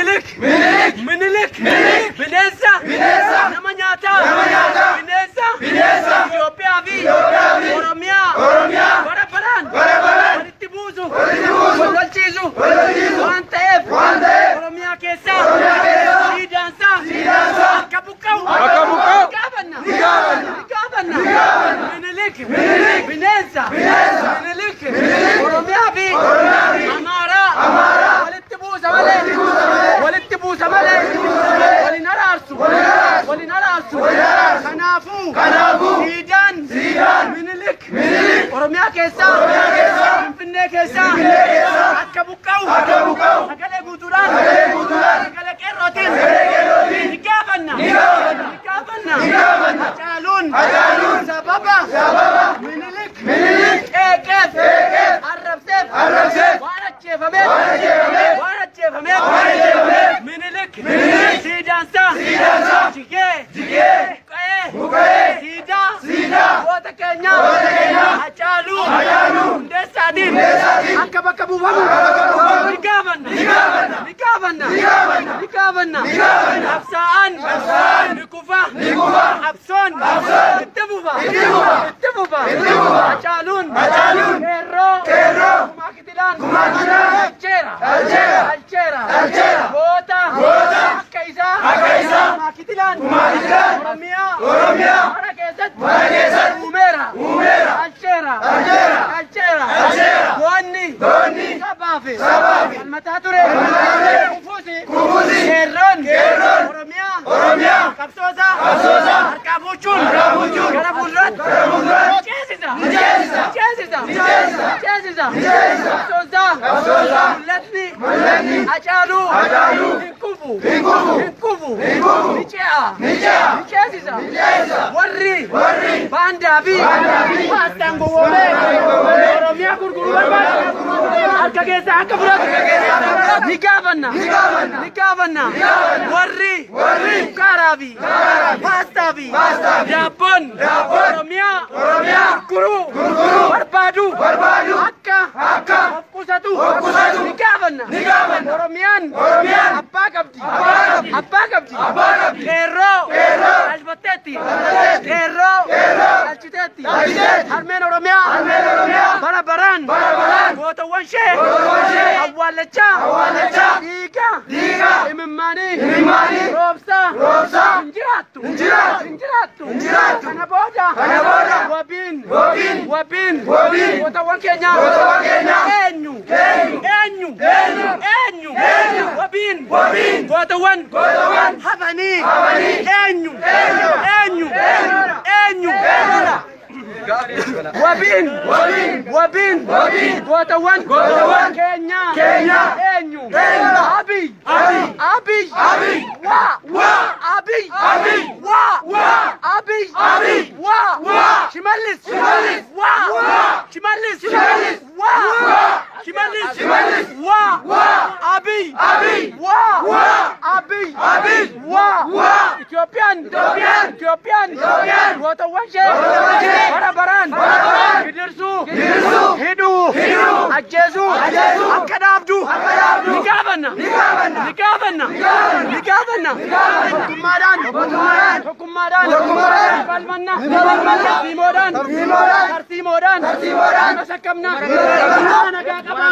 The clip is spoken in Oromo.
Minilik bineensa nama nyaataa bineensa Itoophiyaa fi Oromiyaa bara baraan walitti buusu wal lolchiisu waan ta'eef Oromiyaa keessaa siidaansa akka buqqa'u gaafanna Minilik bineensa Minilik Oromiyaa fi Amaaraa walitti buusa malee walin araarsu kanaafuu siidaan Minilik Oromiyaa keessaa Finfinnee keessaa akka buqqa'u sagalee guutuudhaan sagalee qeerrootiin ni gaafanna Hacaaluun sababa Minilik eegeef arrabseef waan ajjeefameef Minilik siidaansa jigee buqqa'ee siidaa goota keenya Hacaaluu Hundeessaatiin akka bakka buufamu ni gaafanna qabsaa'aan ni kufa qabsoon itti fufa Hacaaluun qeerroo alcheera goota akka isaa maakitilaan Oromiyaa mara keessatti uumeera alcheera goonni sabaafi falmataa ture kufuusi qeerroon Oromiyaa qabsoosaa harkaa buuchuun gara fuulduraatti ceesisa qabsoosaa mul'atni Hacaaluu hin kufu ni ceesisa warri baandaa fi paastaan gowwoomee Oromiyaa gurguruu barbaadu harka keessaa akka fudhatu ni gaafanna warri sukaaraa fi paastaa fi daabboon Oromiyaa gurguruu barbaadu akka of qusatu ni gaafanna Oromiyaan abbaa qabdi qeerroo albatteetti alchiteetti harmeen Oromiyaa bara baraan gootawwan ishee awwaallachaa dhiiga imimmaanii roobsaa hin jiraattu kana booda wabiin gootawwan keenya eenyu wabiin gootawwan hafanii eenyu wabiin gootawwan keenya eenyu Abiy Shimallis Ethiopian gootawwan ishee bara baraan gidirsuu hidhuu ajjeesuu akka dhaabdu ni gaafanna tokkummaadhaan falmanna tartiimoodhaan masakkamna nagaa qabna.